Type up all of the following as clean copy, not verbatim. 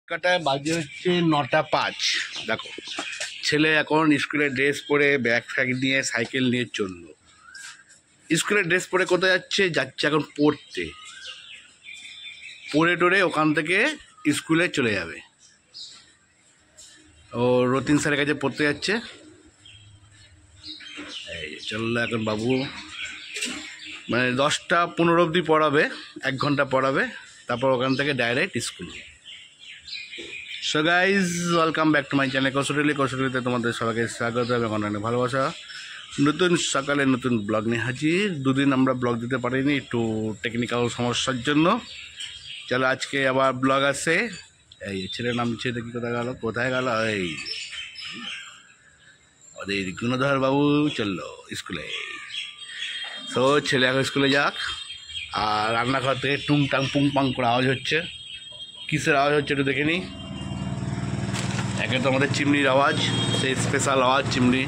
কাটায় বাজে হচ্ছে 9:05। দেখো ছেলে এখন স্কুলের ড্রেস পরে ব্যাগ ফ্যাগ নিয়ে সাইকেল নিয়ে চললো। স্কুলের ড্রেস পরে কোথায় যাচ্ছে? যাচ্ছে এখন পড়তে। পড়ে টোরে ওখান থেকে স্কুলে চলে যাবে। ও রতিন স্যারের কাছে পড়তে যাচ্ছে। এই চললো এখন বাবু, মানে 10টা 15 অবধি পড়াবে, 1 ঘন্টা পড়াবে, তারপর ওখান থেকে direct school. So guys, welcome back to my channel কৌশলীতে তোমাদের সবাইকে স্বাগত এবং অনেক ভালোবাসা। নতুন সকালে নতুন ব্লগ নিয়ে হাজির। দুদিন আমরা ব্লগ দিতে পারিনি, একটু টেকনিক্যাল সমস্যার জন্য। চলো আজকে আবার ব্লগ আসে। এই ছেলের নাম ছেলে দেখি কোথায় গেল এই ওদের গুণধর বাবু চললো স্কুলে। তো ছেলে এখন স্কুলে যাক। আর রান্নাঘর থেকে টুংটাং পুংপাং করে আওয়াজ হচ্ছে। কিসের আওয়াজ হচ্ছে একটু দেখে নিই। একে তো আমাদের চিমনির আওয়াজ, সেই স্পেশাল আওয়াজ চিমনি।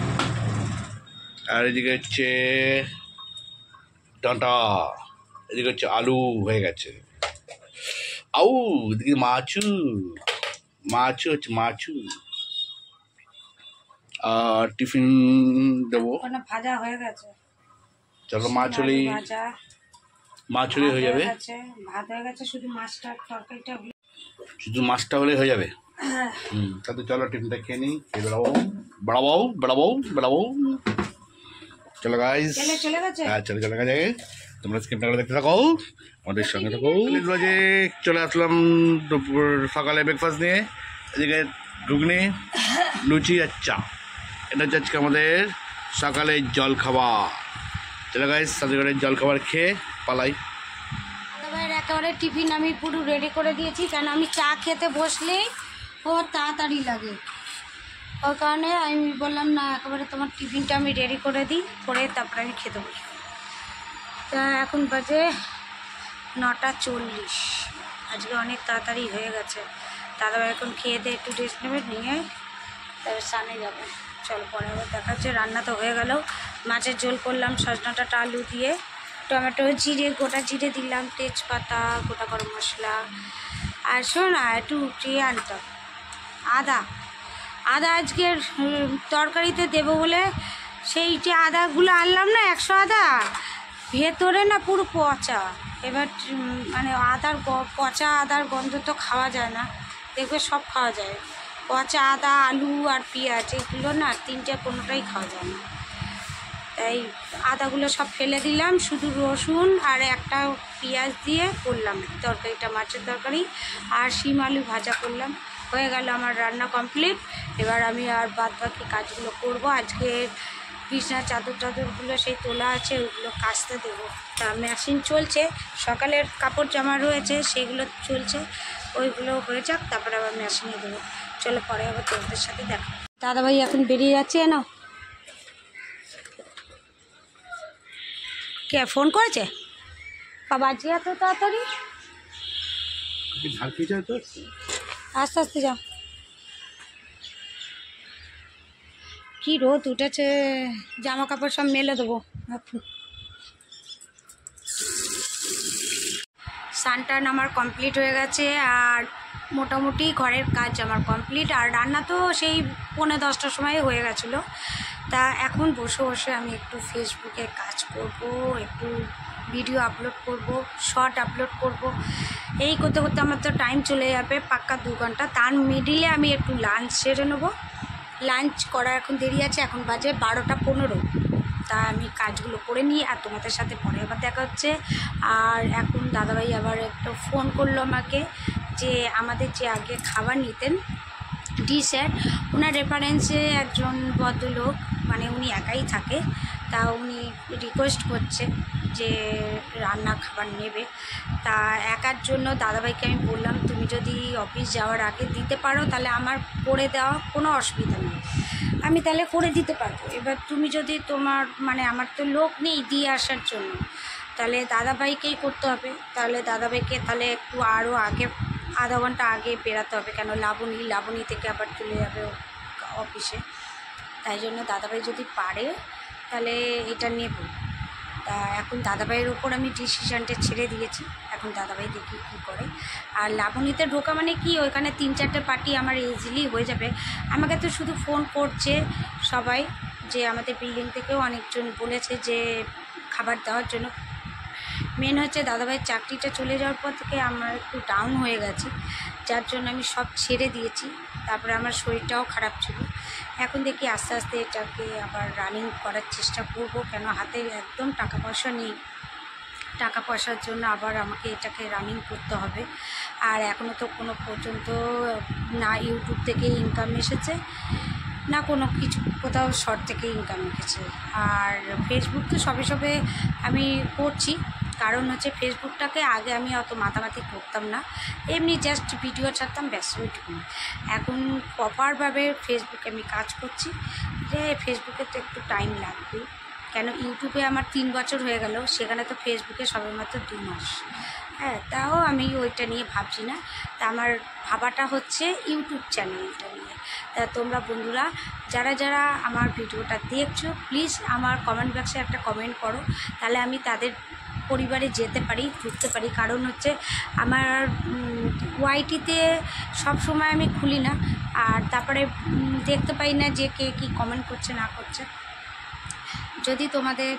আর এদিকে হচ্ছে ডাঁটা, এদিকে হচ্ছে আলু হয়ে গেছে। আউ এদিকে মাছু হচ্ছে মাছু। আর টিফিন দেবো। ভাজা হয়ে গেছে। চলো মাছ হলেই হয়ে যাবে। ভাত হয়ে গেছে, শুধু মাছটা তরকারিটা শুধু মাছটা হলে হয়ে যাবে। তাতে চলো টিফিনটা খেয়ে নিই, বেড়াবো। চলো গাইজ, চলে গেছে। হ্যাঁ চলে গেছে। তোমরা স্ক্রিপ্টটা করে দেখতে থাকো, আমাদের সঙ্গে থাকো। বাজে চলে আসলাম দুপুর সকালে ব্রেকফাস্ট নিয়ে। এদিকে ঘুগনি, লুচি আর চা। এটা হচ্ছে আজকে আমাদের সকালে জল খাবার। চলো গাইজ, সাথে করে জল খাবার খেয়ে পালাই। একেবারে টিফিন আমি পুরো রেডি করে দিয়েছি, কারণ আমি চা খেতে বসলেই ও তাড়াতাড়ি লাগে। ওই কারণে আমি বললাম না, একেবারে তোমার টিফিনটা আমি রেডি করে দিই, করে তারপরে আমি খেতে বসি। তা এখন বাজে 9:40। আজকে অনেক তাড়াতাড়ি হয়ে গেছে। দাদাভাই এখন খেয়ে দিয়ে একটু রেস্ট নেবে, নিয়ে তারপর স্নানে যাবে। চল পরে আবার দেখা হচ্ছে। রান্না তো হয়ে গেল। মাছের ঝোল করলাম সজনা ডাঁটা আলু দিয়ে, টমেটো জিরে, গোটা জিরে দিলাম, তেজপাতা, গোটা গরম মশলা, আর শোন না একটু আনতাম আদা আজকের তরকারিতে দেবো বলে সেইটি আদাগুলো আনলাম না, 100 আদা, ভেতরে না পুরো পচা। এবার মানে পচা আদার গন্ধ তো খাওয়া যায় না, দেখবে সব খাওয়া যায়। পচা আদা, আলু আর পেঁয়াজ এগুলো না কোনোটাই খাওয়া যায় না। তাই আদাগুলো সব ফেলে দিলাম, শুধু রসুন আর একটা পেঁয়াজ দিয়ে করলাম তরকারিটা, মাছের তরকারি। আর শিম আলু ভাজা করলাম। হয়ে গেল আমার রান্না কমপ্লিট। এবার আমি আর বাদ বাকি কাজগুলো করব। আজকে বিছনা চাদরগুলো সেই তোলা আছে, ওইগুলো কাচতে দেবো। তা মেশিন চলছে, সকালের কাপড় জামা রয়েছে সেগুলো চলছে, ওইগুলো হয়ে যাক, তারপরে আবার মেশিনে দেবো। চলো পরে আবার তোমাদের সাথে দেখা। দাদাভাই এখন বেরিয়ে যাচ্ছে না, কে ফোন করেছে? বাবা জি এত তাড়াতাড়ি? আস্তে আস্তে যাও। কি রোদ উঠেছে, জামা কাপড় সব মেলে দেবো। স্নান আমার কমপ্লিট হয়ে গেছে, আর মোটামুটি ঘরের কাজ আমার কমপ্লিট। আর রান্না তো সেই 9:45টার সময় হয়ে গেছিলো। তা এখন বসে আমি একটু ফেসবুকে কাজ করব, একটু ভিডিও আপলোড করব, শর্ট আপলোড করব। এই করতে করতে আমার তো টাইম চলে যাবে পাক্কা 2 ঘন্টা। তার মিডিলে আমি একটু লাঞ্চ সেরে নেবো। লাঞ্চ করা এখন দেরি আছে, এখন বাজে 12:15। তা আমি কাজগুলো করে নিই, আর তোমাদের সাথে পরে আবার দেখা হচ্ছে। আর এখন দাদাভাই আবার একটু ফোন করলো আমাকে, যে আমাদের যে আগে খাবার নিতেন ডি স্যার, ওনার রেফারেন্সে একজন ভদ্রলোক, মানে উনি একাই থাকে, তা উনি রিকোয়েস্ট করছে যে রান্না খাবার নেবে। তা একার জন্য দাদাভাইকে আমি বললাম, তুমি যদি অফিস যাওয়ার আগে দিতে পারো তাহলে আমার করে দেওয়া কোনো অসুবিধা নেই, আমি তাহলে করে দিতে পারবো। এবার তুমি যদি তোমার মানে আমার তো লোক নেই দিয়ে আসার জন্য, তাহলে দাদাভাইকেই করতে হবে। তাহলে দাদাভাইকে তাহলে একটু আরও আগে, আধা ঘন্টা আগে বেরাতে হবে, কেন লাবণী থেকে আবার চলে যাবে অফিসে। তাই জন্য দাদাভাই যদি পারে তাহলে এটা নেব। তা এখন দাদাভাইয়ের ওপর আমি ডিসিশানটা ছেড়ে দিয়েছি, এখন দাদাভাই দেখি কী করে। আর লাবণীতে ঢোকা মানে কি, ওইখানে 3-4টে পার্টি আমার ইজিলি হয়ে যাবে। আমাকে তো শুধু ফোন করছে সবাই, যে আমাদের বিল্ডিং থেকেও অনেকজন বলেছে যে খাবার দেওয়ার জন্য। মেন হচ্ছে দাদাভাইয়ের চাকরিটা চলে যাওয়ার পর থেকে আমার একটু ডাউন হয়ে গেছে, যার জন্য আমি সব ছেড়ে দিয়েছি। তারপরে আমার শরীরটাও খারাপ ছিল। এখন দেখি আস্তে আস্তে এটাকে আবার রানিং করার চেষ্টা করব, কেন হাতে একদম টাকা পয়সা নেই। টাকা পয়সার জন্য আবার আমাকে এটাকে রানিং করতে হবে। আর এখনও তো কোনো পর্যন্ত না ইউটিউব থেকে ইনকাম এসেছে, না কোনো কিছু কোথাও শর্ট থেকে ইনকাম এসেছে। আর ফেসবুক তো সবে সবে আমি করছি, কারণ হচ্ছে ফেসবুকটাকে আগে আমি অত মাতামাতি করতাম না, এমনি জাস্ট ভিডিও ছাড়তাম, ব্যাস ওইটুকু। এখন প্রপারভাবে ফেসবুকে আমি কাজ করছি, যে ফেসবুকে তো একটু টাইম লাগবে, কেন ইউটিউবে আমার 3 বছর হয়ে গেল, সেখানে তো ফেসবুকে সবেমাত্র 2 মাস। হ্যাঁ, তাও আমি ওইটা নিয়ে ভাবছি না। তা আমার ভাবাটা হচ্ছে ইউটিউব চ্যানেলটা নিয়ে। তা তোমরা বন্ধুরা যারা যারা আমার ভিডিওটা দেখছো, প্লিজ আমার কমেন্ট বক্সে একটা কমেন্ট করো, তাহলে আমি তাদের পরিবারে যেতে পারি, ঢুকতে পারি। কারণ হচ্ছে আমার ওয়াইটিতে সবসময় আমি খুলি না, আর তারপরে দেখতে পাই না যে কে কী কমেন্ট করছে না করছে। যদি তোমাদের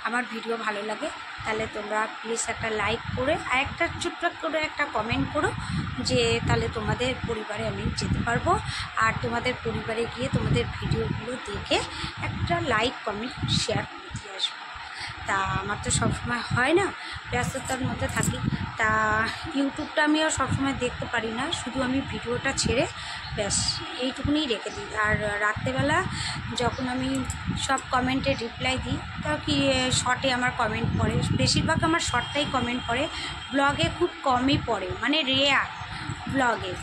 আমার ভিডিও ভালো লাগে তাহলে তোমরা প্লিজ একটা লাইক করে আর একটা ছোট্ট করে একটা কমেন্ট করো, যে তাহলে তোমাদের পরিবারে আমি যেতে পারবো। আর তোমাদের পরিবারে গিয়ে তোমাদের ভিডিওগুলো দেখে একটা লাইক কমেন্ট শেয়ার করে দিয়ে আসবো। তা আমার তো সবসময় হয় না, ব্যস্ততার মধ্যে থাকি, তা ইউটিউবটা আমিও সবসময় দেখতে পারি না, শুধু আমি ভিডিওটা ছেড়ে ব্যাস এইটুকুনি রেখে দিই। আর রাত্রেবেলা যখন আমি সব কমেন্টে রিপ্লাই দিই, তা কি শর্টে আমার কমেন্ট পড়ে, বেশিরভাগ আমার শর্টটাই কমেন্ট পড়ে, ব্লগে খুব কমই পড়ে, মানে রেয়ার ব্লগে,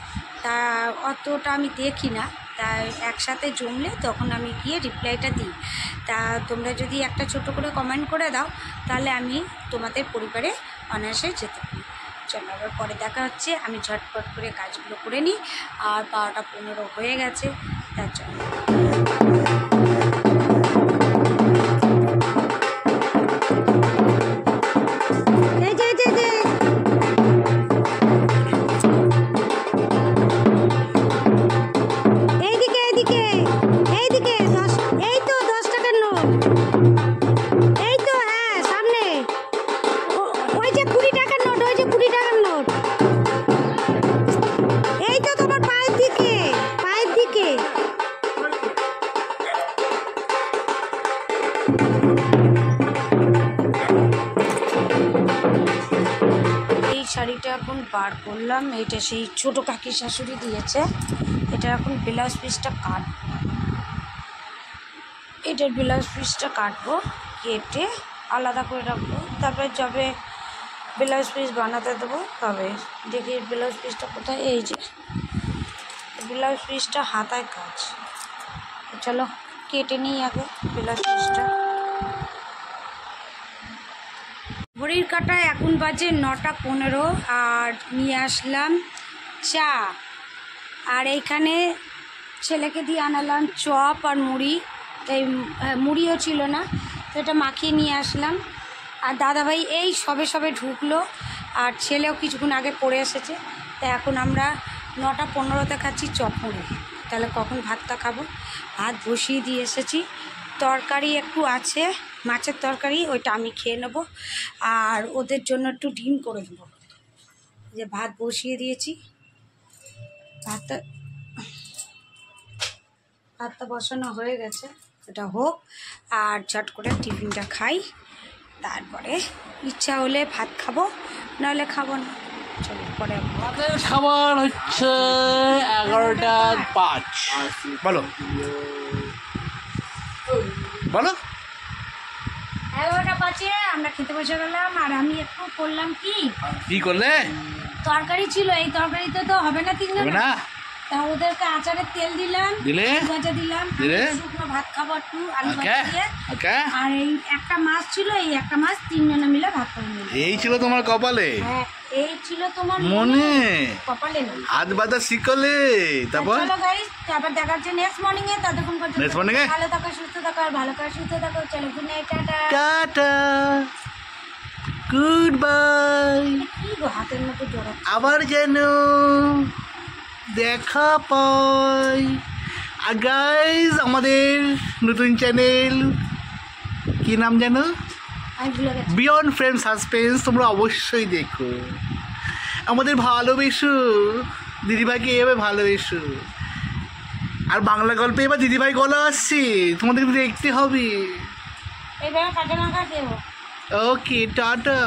তা অতটা আমি দেখি না। তা একসাথে জমলে তখন আমি গিয়ে রিপ্লাইটা দিই। তা তোমরা যদি একটা ছোট করে কমেন্ট করে দাও তাহলে আমি তোমাদের পরিবারে অনায়াসে যেতে পারি। চলো আবার পরে দেখা হচ্ছে, আমি ঝটপট করে কাজগুলো করে নিই। আর 12টা 15 হয়ে গেছে, তার জন্য শাড়িটা এখন বার করলাম, এটা সেই ছোটো কাকি শাশুড়ি দিয়েছে। এটা এখন ব্লাউজ পিসটা কাটবো, এটার ব্লাউজ পিসটা কাটবো, কেটে আলাদা করে রাখবো। তারপরে যবে ব্লাউজ পিস বানাতে দেবো তবে দেখি ব্লাউজ পিসটা কোথায়, এই যে ব্লাউজ পিসটা হাতায় কাজ। চলো কেটে নিই আগে ব্লাউজ পিসটা। ঘড়ির কাঁটায় এখন বাজে 9টা 15, আর নিয়ে আসলাম চা, আর এইখানে ছেলেকে দিয়ে আনালাম চপ আর মুড়ি, এই মুড়িও ছিল না তো এটা মাখিয়ে নিয়ে আসলাম। আর দাদাভাই এই সবে সবে ঢুকলো, আর ছেলেও কিছুক্ষণ আগে পড়ে এসেছে। তা এখন আমরা 9টা 15তে খাচ্ছি চপ মুড়ি, তাহলে কখন ভাতটা খাবো। ভাত বসিয়ে দিয়ে এসেছি, তরকারি একটু আছে, মাছের তরকারি, ওইটা আমি খেয়ে নেবো। আর ওদের জন্য একটু ডিম করে দেবো। যে ভাত বসিয়ে দিয়েছি, ভাতটা বসানো হয়ে গেছে, ওটা হোক, আর চট করে টিফিনটা খাই, তারপরে ইচ্ছা হলে ভাত খাবো, নাহলে খাবো না। চলো পরে খাবার হচ্ছে 11টা 5। বলো বলো 11টা 5-এ আমরা খেতে বসে গেলাম। আর আমি একটু করলাম কি করলে, তরকারি ছিল, এই তরকারিতে তো হবে না 3 জন না, তা ওদেরকে আচারের তেল দিলাম, দিলে? ভাজা দিলাম, দিলে? শুকনো ভাত খাবো একটু আলু ওকে ভাজা দিয়ে। ওকে, আর এই একটা মাছ ছিল, এই একটা মাছ তিনজনে মিলে ভাত করে নিলাম। এই ছিল তোমার কপালে, হ্যাঁ এই ছিল তোমার মনে কপালে না। হাত বাঁধা শিকলে। তারপর চলো গাইস, তারপর দেখা হচ্ছে নেক্সট মর্নিং এ। ততক্ষণ পর্যন্ত Next morning এ? ভালো থাকো, সুস্থ থাকো, আর ভালো করে সুস্থ থাকো। চলো good night, tata. Tata, good bye. কি গো হাতের মতো জড়ো। আবার যেন দেখা পাই। আর গাইজ আমাদের নতুন চ্যানেল, কি নাম যেন, আমি ভুলে গেছি। বিয়ন্ড ফ্রেম সাসপেন্স, তোমরা অবশ্যই দেখো। আমাদের ভালোবেসো, দিদিভাইকে এভাবে ভালোবেসো। আর বাংলা গল্পে এবার দিদিভাই গলা আসছে, তোমাদের দেখতে হবে। এইভাবে কাটে না কাটে। ওকে টাটা।